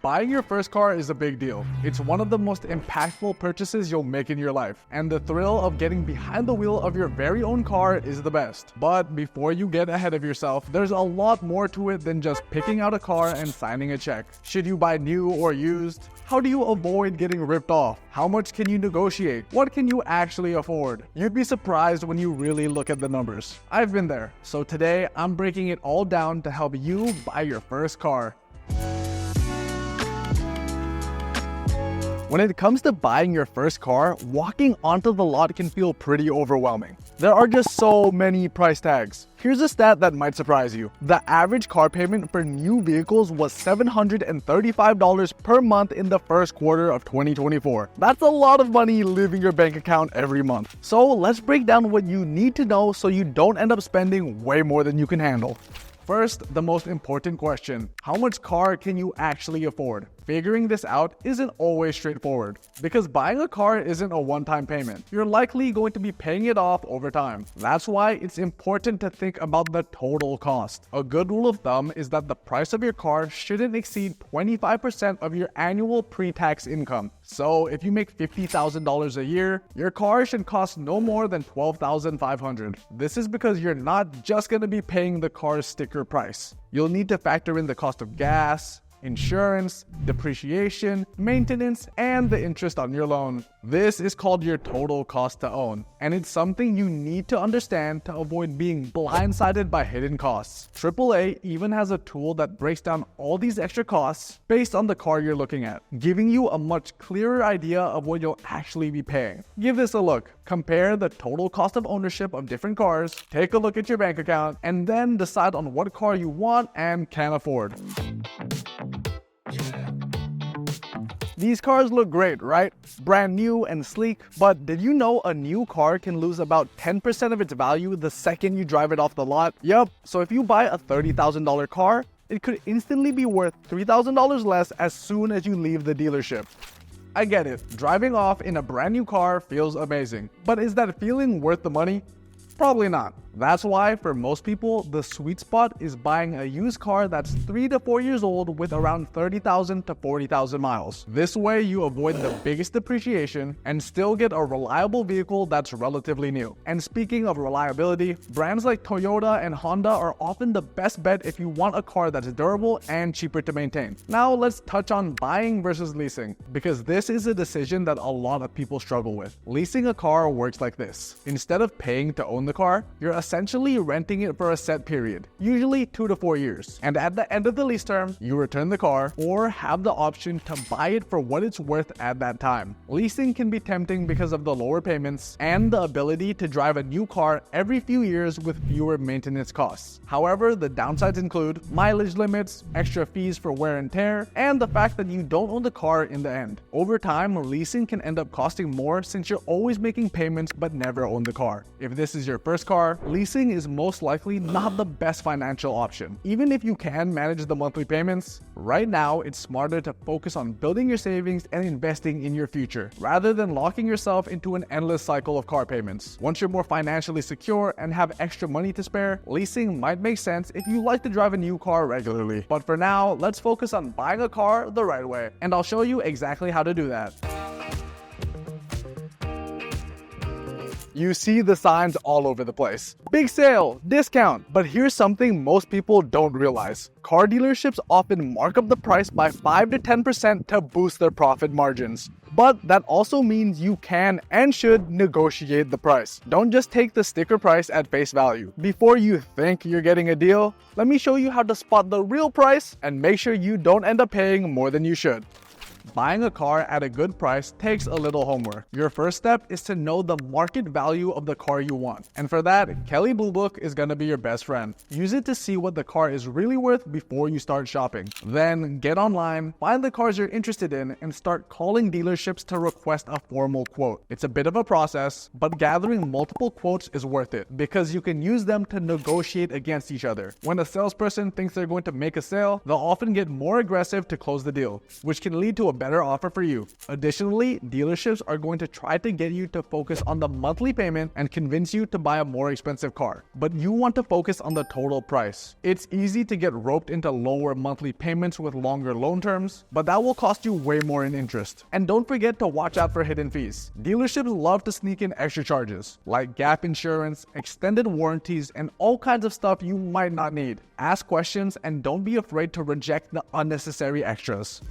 Buying your first car is a big deal. It's one of the most impactful purchases you'll make in your life, and the thrill of getting behind the wheel of your very own car is the best. But before you get ahead of yourself, there's a lot more to it than just picking out a car and signing a check. Should you buy new or used? How do you avoid getting ripped off? How much can you negotiate? What can you actually afford? You'd be surprised when you really look at the numbers. I've been there. So today, I'm breaking it all down to help you buy your first car. When it comes to buying your first car, walking onto the lot can feel pretty overwhelming. There are just so many price tags. Here's a stat that might surprise you. The average car payment for new vehicles was $735 per month in the first quarter of 2024. That's a lot of money leaving your bank account every month. So let's break down what you need to know so you don't end up spending way more than you can handle. First, the most important question: how much car can you actually afford? Figuring this out isn't always straightforward, because buying a car isn't a one-time payment. You're likely going to be paying it off over time. That's why it's important to think about the total cost. A good rule of thumb is that the price of your car shouldn't exceed 25% of your annual pre-tax income. So if you make $50,000 a year, your car should cost no more than $12,500. This is because you're not just going to be paying the car's sticker price. You'll need to factor in the cost of gas, insurance, depreciation, maintenance, and the interest on your loan. This is called your total cost to own, and it's something you need to understand to avoid being blindsided by hidden costs. AAA even has a tool that breaks down all these extra costs based on the car you're looking at, giving you a much clearer idea of what you'll actually be paying. Give this a look. Compare the total cost of ownership of different cars, take a look at your bank account, and then decide on what car you want and can afford. These cars look great, right? Brand new and sleek, but did you know a new car can lose about 10% of its value the second you drive it off the lot? Yup, so if you buy a $30,000 car, it could instantly be worth $3,000 less as soon as you leave the dealership. I get it, driving off in a brand new car feels amazing, but is that feeling worth the money? Probably not. That's why, for most people, the sweet spot is buying a used car that's 3 to 4 years old with around 30,000 to 40,000 miles. This way, you avoid the biggest depreciation and still get a reliable vehicle that's relatively new. And speaking of reliability, brands like Toyota and Honda are often the best bet if you want a car that's durable and cheaper to maintain. Now, let's touch on buying versus leasing, because this is a decision that a lot of people struggle with. Leasing a car works like this. Instead of paying to own the car, you're essentially renting it for a set period, usually 2 to 4 years. And at the end of the lease term, you return the car or have the option to buy it for what it's worth at that time. Leasing can be tempting because of the lower payments and the ability to drive a new car every few years with fewer maintenance costs. However, the downsides include mileage limits, extra fees for wear and tear, and the fact that you don't own the car in the end. Over time, leasing can end up costing more since you're always making payments but never own the car. If this is your first car, leasing is most likely not the best financial option. Even if you can manage the monthly payments, right now it's smarter to focus on building your savings and investing in your future, rather than locking yourself into an endless cycle of car payments. Once you're more financially secure and have extra money to spare, leasing might make sense if you like to drive a new car regularly. But for now, let's focus on buying a car the right way, and I'll show you exactly how to do that. You see the signs all over the place. Big sale, discount. But here's something most people don't realize. Car dealerships often mark up the price by 5 to 10% to boost their profit margins. But that also means you can and should negotiate the price. Don't just take the sticker price at face value. Before you think you're getting a deal, let me show you how to spot the real price and make sure you don't end up paying more than you should. Buying a car at a good price takes a little homework. Your first step is to know the market value of the car you want. And for that, Kelley Blue Book is going to be your best friend. Use it to see what the car is really worth before you start shopping. Then get online, find the cars you're interested in, and start calling dealerships to request a formal quote. It's a bit of a process, but gathering multiple quotes is worth it because you can use them to negotiate against each other. When a salesperson thinks they're going to make a sale, they'll often get more aggressive to close the deal, which can lead to a better offer for you. Additionally, dealerships are going to try to get you to focus on the monthly payment and convince you to buy a more expensive car. But you want to focus on the total price. It's easy to get roped into lower monthly payments with longer loan terms, but that will cost you way more in interest. And don't forget to watch out for hidden fees. Dealerships love to sneak in extra charges, like gap insurance, extended warranties, and all kinds of stuff you might not need. Ask questions and don't be afraid to reject the unnecessary extras.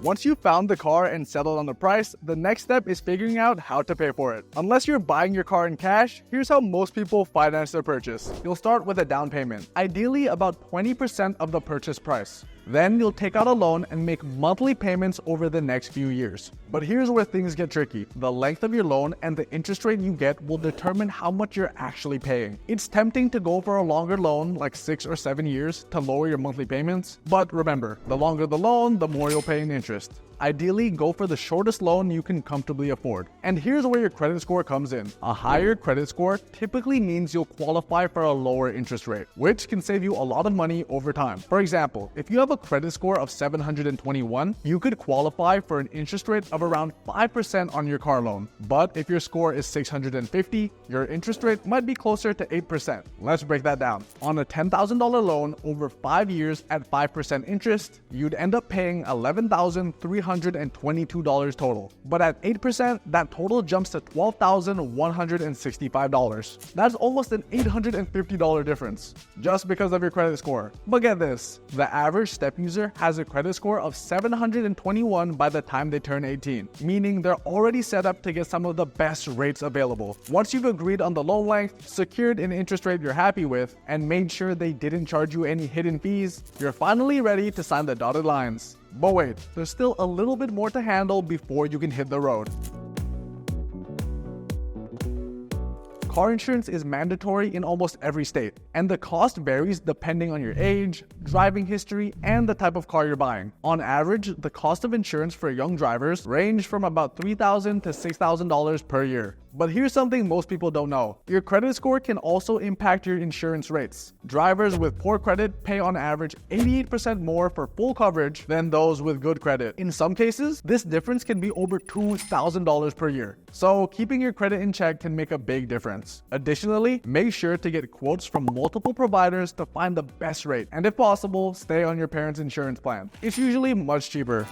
Once you've found the car and settled on the price, the next step is figuring out how to pay for it. Unless you're buying your car in cash, here's how most people finance their purchase. You'll start with a down payment, ideally about 20% of the purchase price. Then you'll take out a loan and make monthly payments over the next few years. But here's where things get tricky. The length of your loan and the interest rate you get will determine how much you're actually paying. It's tempting to go for a longer loan, like 6 or 7 years, to lower your monthly payments. But remember, the longer the loan, the more you'll pay in interest. Ideally, go for the shortest loan you can comfortably afford. And here's where your credit score comes in. A higher credit score typically means you'll qualify for a lower interest rate, which can save you a lot of money over time. For example, if you have a credit score of 721, you could qualify for an interest rate of around 5% on your car loan. But if your score is 650, your interest rate might be closer to 8%. Let's break that down. On a $10,000 loan over 5 years at 5% interest, you'd end up paying $11,322 total. But at 8%, that total jumps to $12,165. That's almost an $850 difference, just because of your credit score. But get this, the average STEP user has a credit score of 721 by the time they turn 18, meaning they're already set up to get some of the best rates available. Once you've agreed on the loan length, secured an interest rate you're happy with, and made sure they didn't charge you any hidden fees, you're finally ready to sign the dotted lines. But wait, there's still a little bit more to handle before you can hit the road. Car insurance is mandatory in almost every state, and the cost varies depending on your age, driving history, and the type of car you're buying. On average, the cost of insurance for young drivers range from about $3,000 to $6,000 per year. But here's something most people don't know. Your credit score can also impact your insurance rates. Drivers with poor credit pay on average 88% more for full coverage than those with good credit. In some cases, this difference can be over $2,000 per year. So keeping your credit in check can make a big difference. Additionally, make sure to get quotes from multiple providers to find the best rate. And if possible, stay on your parents' insurance plan. It's usually much cheaper.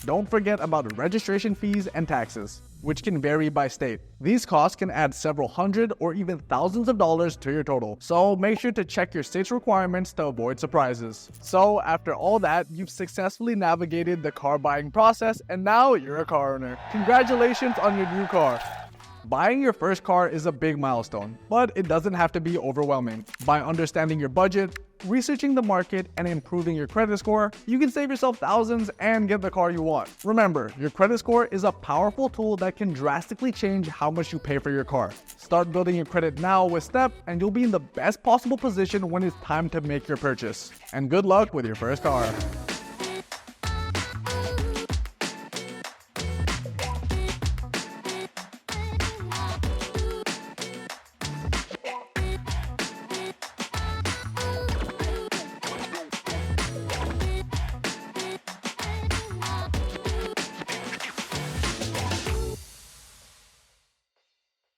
Don't forget about registration fees and taxes, which can vary by state. These costs can add several hundred or even thousands of dollars to your total, so make sure to check your state's requirements to avoid surprises. So after all that, you've successfully navigated the car buying process and now you're a car owner. Congratulations on your new car. Buying your first car is a big milestone, but it doesn't have to be overwhelming. By understanding your budget, researching the market, and improving your credit score, you can save yourself thousands and get the car you want. Remember, your credit score is a powerful tool that can drastically change how much you pay for your car. Start building your credit now with STEP, and you'll be in the best possible position when it's time to make your purchase. And good luck with your first car.